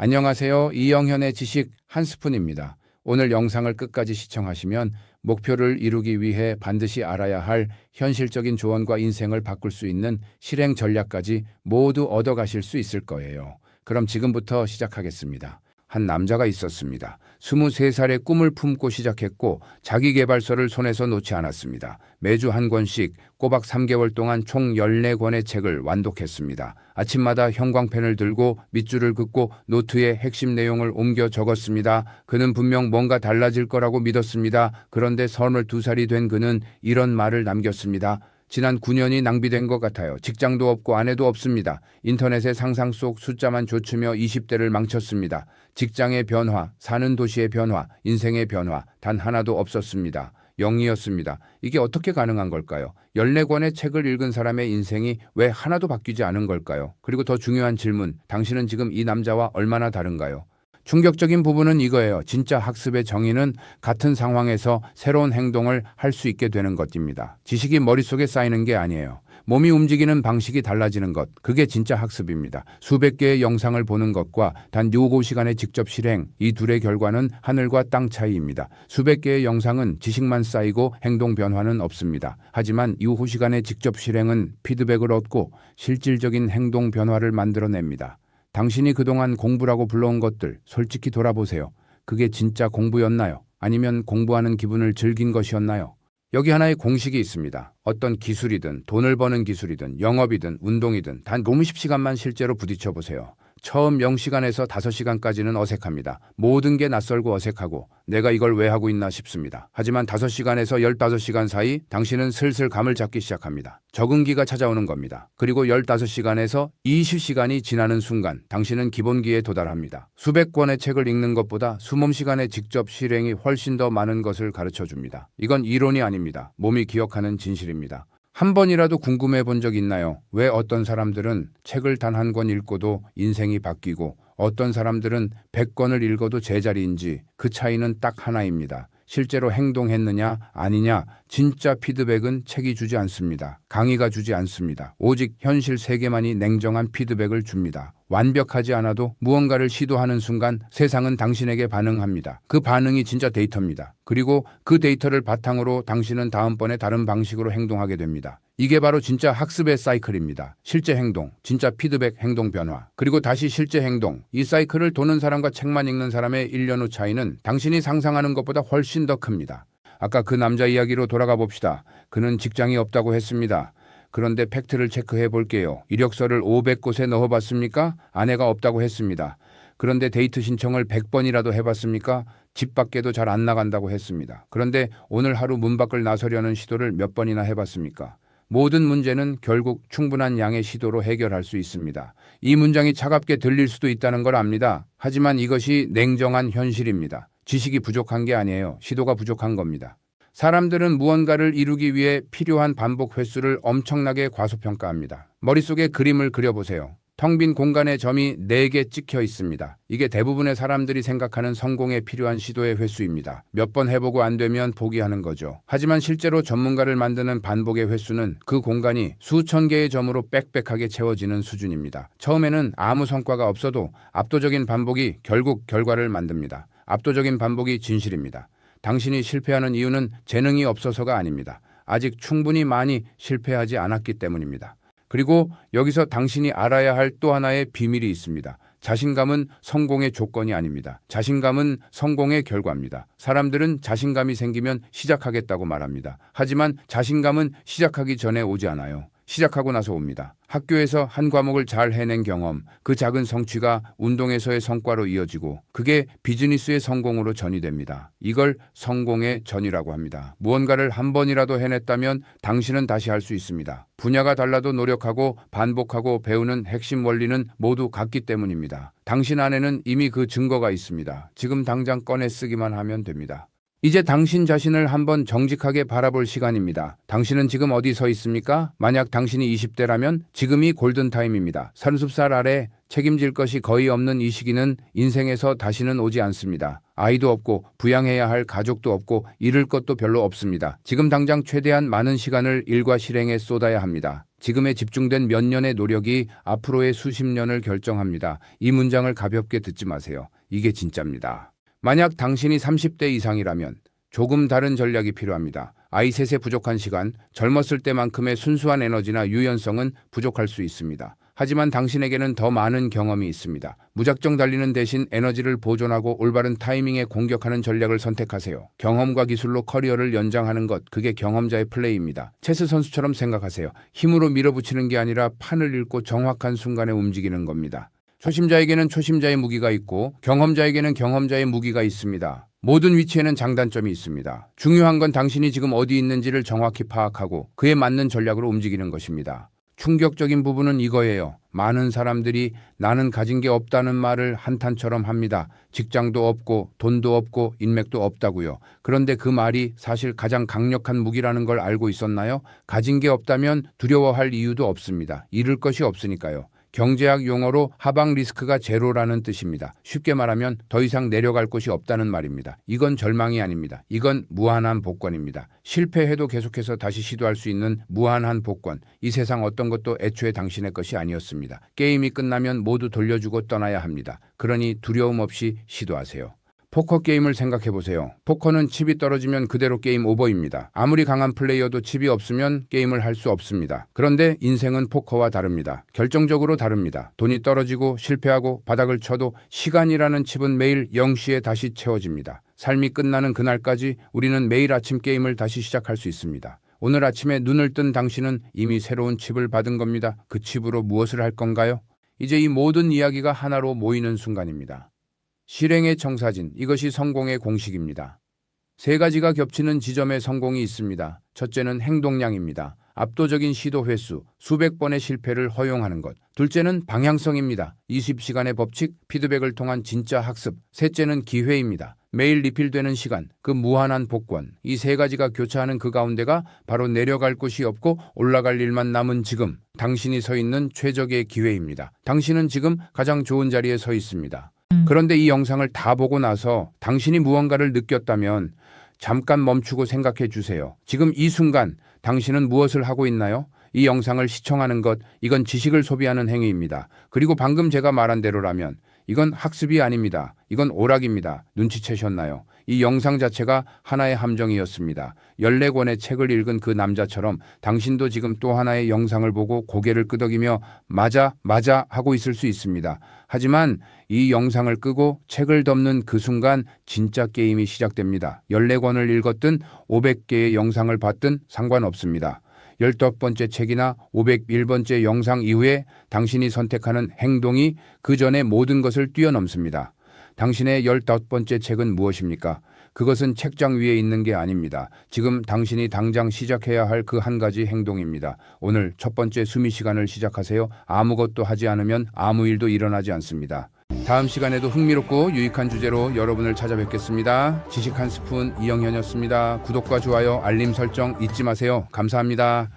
안녕하세요. 이영현의 지식 한 스푼입니다. 오늘 영상을 끝까지 시청하시면 목표를 이루기 위해 반드시 알아야 할 현실적인 조언과 인생을 바꿀 수 있는 실행 전략까지 모두 얻어가실 수 있을 거예요. 그럼 지금부터 시작하겠습니다. 한 남자가 있었습니다. 23살에 꿈을 품고 시작했고 자기계발서를 손에서 놓지 않았습니다. 매주 한 권씩 꼬박 3개월 동안 총 14권의 책을 완독했습니다. 아침마다 형광펜을 들고 밑줄을 긋고 노트에 핵심 내용을 옮겨 적었습니다. 그는 분명 뭔가 달라질 거라고 믿었습니다. 그런데 32살이 된 그는 이런 말을 남겼습니다. 지난 9년이 낭비된 것 같아요. 직장도 없고 아내도 없습니다. 인터넷의 상상 속 숫자만 좇으며 20대를 망쳤습니다. 직장의 변화, 사는 도시의 변화, 인생의 변화 단 하나도 없었습니다. 0이었습니다. 이게 어떻게 가능한 걸까요? 14권의 책을 읽은 사람의 인생이 왜 하나도 바뀌지 않은 걸까요? 그리고 더 중요한 질문, 당신은 지금 이 남자와 얼마나 다른가요? 충격적인 부분은 이거예요. 진짜 학습의 정의는 같은 상황에서 새로운 행동을 할 수 있게 되는 것입니다. 지식이 머릿속에 쌓이는 게 아니에요. 몸이 움직이는 방식이 달라지는 것, 그게 진짜 학습입니다. 수백 개의 영상을 보는 것과 단 15시간의 직접 실행, 이 둘의 결과는 하늘과 땅 차이입니다. 수백 개의 영상은 지식만 쌓이고 행동 변화는 없습니다. 하지만 15시간의 직접 실행은 피드백을 얻고 실질적인 행동 변화를 만들어냅니다. 당신이 그동안 공부라고 불러온 것들 솔직히 돌아보세요. 그게 진짜 공부였나요? 아니면 공부하는 기분을 즐긴 것이었나요? 여기 하나의 공식이 있습니다. 어떤 기술이든 돈을 버는 기술이든 영업이든 운동이든 단 50시간만 실제로 부딪혀 보세요. 처음 0시간에서 5시간까지는 어색합니다. 모든 게 낯설고 어색하고 내가 이걸 왜 하고 있나 싶습니다. 하지만 5시간에서 15시간 사이 당신은 슬슬 감을 잡기 시작합니다. 적응기가 찾아오는 겁니다. 그리고 15시간에서 20시간이 지나는 순간 당신은 기본기에 도달합니다. 수백 권의 책을 읽는 것보다 수몸시간의 직접 실행이 훨씬 더 많은 것을 가르쳐 줍니다. 이건 이론이 아닙니다. 몸이 기억하는 진실입니다. 한 번이라도 궁금해 본 적 있나요? 왜 어떤 사람들은 책을 단 한 권 읽고도 인생이 바뀌고 어떤 사람들은 100권을 읽어도 제자리인지 그 차이는 딱 하나입니다. 실제로 행동했느냐 아니냐. 진짜 피드백은 책이 주지 않습니다. 강의가 주지 않습니다. 오직 현실 세계만이 냉정한 피드백을 줍니다. 완벽하지 않아도 무언가를 시도하는 순간 세상은 당신에게 반응합니다. 그 반응이 진짜 데이터입니다. 그리고 그 데이터를 바탕으로 당신은 다음번에 다른 방식으로 행동하게 됩니다. 이게 바로 진짜 학습의 사이클입니다. 실제 행동, 진짜 피드백 행동 변화, 그리고 다시 실제 행동. 이 사이클을 도는 사람과 책만 읽는 사람의 1년 후 차이는 당신이 상상하는 것보다 훨씬 더 큽니다. 아까 그 남자 이야기로 돌아가 봅시다. 그는 직장이 없다고 했습니다. 그런데 팩트를 체크해 볼게요. 이력서를 500곳에 넣어봤습니까? 아내가 없다고 했습니다. 그런데 데이트 신청을 100번이라도 해봤습니까? 집 밖에도 잘 안 나간다고 했습니다. 그런데 오늘 하루 문 밖을 나서려는 시도를 몇 번이나 해봤습니까? 모든 문제는 결국 충분한 양의 시도로 해결할 수 있습니다. 이 문장이 차갑게 들릴 수도 있다는 걸 압니다. 하지만 이것이 냉정한 현실입니다. 지식이 부족한 게 아니에요. 시도가 부족한 겁니다. 사람들은 무언가를 이루기 위해 필요한 반복 횟수를 엄청나게 과소평가합니다. 머릿속에 그림을 그려보세요. 텅 빈 공간에 점이 4개 찍혀 있습니다. 이게 대부분의 사람들이 생각하는 성공에 필요한 시도의 횟수입니다. 몇 번 해보고 안 되면 포기하는 거죠. 하지만 실제로 전문가를 만드는 반복의 횟수는 그 공간이 수천 개의 점으로 빽빽하게 채워지는 수준입니다. 처음에는 아무 성과가 없어도 압도적인 반복이 결국 결과를 만듭니다. 압도적인 반복이 진실입니다. 당신이 실패하는 이유는 재능이 없어서가 아닙니다. 아직 충분히 많이 실패하지 않았기 때문입니다. 그리고 여기서 당신이 알아야 할 또 하나의 비밀이 있습니다. 자신감은 성공의 조건이 아닙니다. 자신감은 성공의 결과입니다. 사람들은 자신감이 생기면 시작하겠다고 말합니다. 하지만 자신감은 시작하기 전에 오지 않아요. 시작하고 나서 옵니다. 학교에서 한 과목을 잘 해낸 경험, 그 작은 성취가 운동에서의 성과로 이어지고 그게 비즈니스의 성공으로 전이 됩니다. 이걸 성공의 전이라고 합니다. 무언가를 한 번이라도 해냈다면 당신은 다시 할 수 있습니다. 분야가 달라도 노력하고 반복하고 배우는 핵심 원리는 모두 같기 때문입니다. 당신 안에는 이미 그 증거가 있습니다. 지금 당장 꺼내 쓰기만 하면 됩니다. 이제 당신 자신을 한번 정직하게 바라볼 시간입니다. 당신은 지금 어디 서 있습니까? 만약 당신이 20대라면 지금이 골든타임입니다. 30살 아래 책임질 것이 거의 없는 이 시기는 인생에서 다시는 오지 않습니다. 아이도 없고 부양해야 할 가족도 없고 잃을 것도 별로 없습니다. 지금 당장 최대한 많은 시간을 일과 실행에 쏟아야 합니다. 지금에 집중된 몇 년의 노력이 앞으로의 수십 년을 결정합니다. 이 문장을 가볍게 듣지 마세요. 이게 진짜입니다. 만약 당신이 30대 이상이라면 조금 다른 전략이 필요합니다. 아이 셋에 부족한 시간, 젊었을 때만큼의 순수한 에너지나 유연성은 부족할 수 있습니다. 하지만 당신에게는 더 많은 경험이 있습니다. 무작정 달리는 대신 에너지를 보존하고 올바른 타이밍에 공격하는 전략을 선택하세요. 경험과 기술로 커리어를 연장하는 것, 그게 경험자의 플레이입니다. 체스 선수처럼 생각하세요. 힘으로 밀어붙이는 게 아니라 판을 읽고 정확한 순간에 움직이는 겁니다. 초심자에게는 초심자의 무기가 있고 경험자에게는 경험자의 무기가 있습니다. 모든 위치에는 장단점이 있습니다. 중요한 건 당신이 지금 어디 있는지를 정확히 파악하고 그에 맞는 전략으로 움직이는 것입니다. 충격적인 부분은 이거예요. 많은 사람들이 나는 가진 게 없다는 말을 한탄처럼 합니다. 직장도 없고 돈도 없고 인맥도 없다고요. 그런데 그 말이 사실 가장 강력한 무기라는 걸 알고 있었나요? 가진 게 없다면 두려워할 이유도 없습니다. 잃을 것이 없으니까요. 경제학 용어로 하방 리스크가 제로라는 뜻입니다. 쉽게 말하면 더 이상 내려갈 곳이 없다는 말입니다. 이건 절망이 아닙니다. 이건 무한한 복권입니다. 실패해도 계속해서 다시 시도할 수 있는 무한한 복권. 이 세상 어떤 것도 애초에 당신의 것이 아니었습니다. 게임이 끝나면 모두 돌려주고 떠나야 합니다. 그러니 두려움 없이 시도하세요. 포커 게임을 생각해보세요. 포커는 칩이 떨어지면 그대로 게임 오버입니다. 아무리 강한 플레이어도 칩이 없으면 게임을 할 수 없습니다. 그런데 인생은 포커와 다릅니다. 결정적으로 다릅니다. 돈이 떨어지고 실패하고 바닥을 쳐도 시간이라는 칩은 매일 0시에 다시 채워집니다. 삶이 끝나는 그날까지 우리는 매일 아침 게임을 다시 시작할 수 있습니다. 오늘 아침에 눈을 뜬 당신은 이미 새로운 칩을 받은 겁니다. 그 칩으로 무엇을 할 건가요? 이제 이 모든 이야기가 하나로 모이는 순간입니다. 실행의 청사진, 이것이 성공의 공식입니다. 세 가지가 겹치는 지점에 성공이 있습니다. 첫째는 행동량입니다. 압도적인 시도 횟수, 수백 번의 실패를 허용하는 것. 둘째는 방향성입니다. 20시간의 법칙, 피드백을 통한 진짜 학습. 셋째는 기회입니다. 매일 리필되는 시간, 그 무한한 복권. 이 세 가지가 교차하는 그 가운데가 바로 내려갈 곳이 없고 올라갈 일만 남은 지금. 당신이 서 있는 최적의 기회입니다. 당신은 지금 가장 좋은 자리에 서 있습니다. 그런데 이 영상을 다 보고 나서 당신이 무언가를 느꼈다면 잠깐 멈추고 생각해 주세요. 지금 이 순간 당신은 무엇을 하고 있나요? 이 영상을 시청하는 것, 이건 지식을 소비하는 행위입니다. 그리고 방금 제가 말한 대로라면 이건 학습이 아닙니다. 이건 오락입니다. 눈치채셨나요? 이 영상 자체가 하나의 함정이었습니다. 14권의 책을 읽은 그 남자처럼 당신도 지금 또 하나의 영상을 보고 고개를 끄덕이며 맞아 하고 있을 수 있습니다. 하지만 이 영상을 끄고 책을 덮는 그 순간 진짜 게임이 시작됩니다. 14권을 읽었든 500개의 영상을 봤든 상관없습니다. 15번째 책이나 501번째 영상 이후에 당신이 선택하는 행동이 그 전의 모든 것을 뛰어넘습니다. 당신의 15번째 책은 무엇입니까? 그것은 책장 위에 있는 게 아닙니다. 지금 당신이 당장 시작해야 할 그 한 가지 행동입니다. 오늘 첫 번째 수미 시간을 시작하세요. 아무것도 하지 않으면 아무 일도 일어나지 않습니다. 다음 시간에도 흥미롭고 유익한 주제로 여러분을 찾아뵙겠습니다. 지식 한 스푼 이영현이었습니다. 구독과 좋아요, 알림 설정 잊지 마세요. 감사합니다.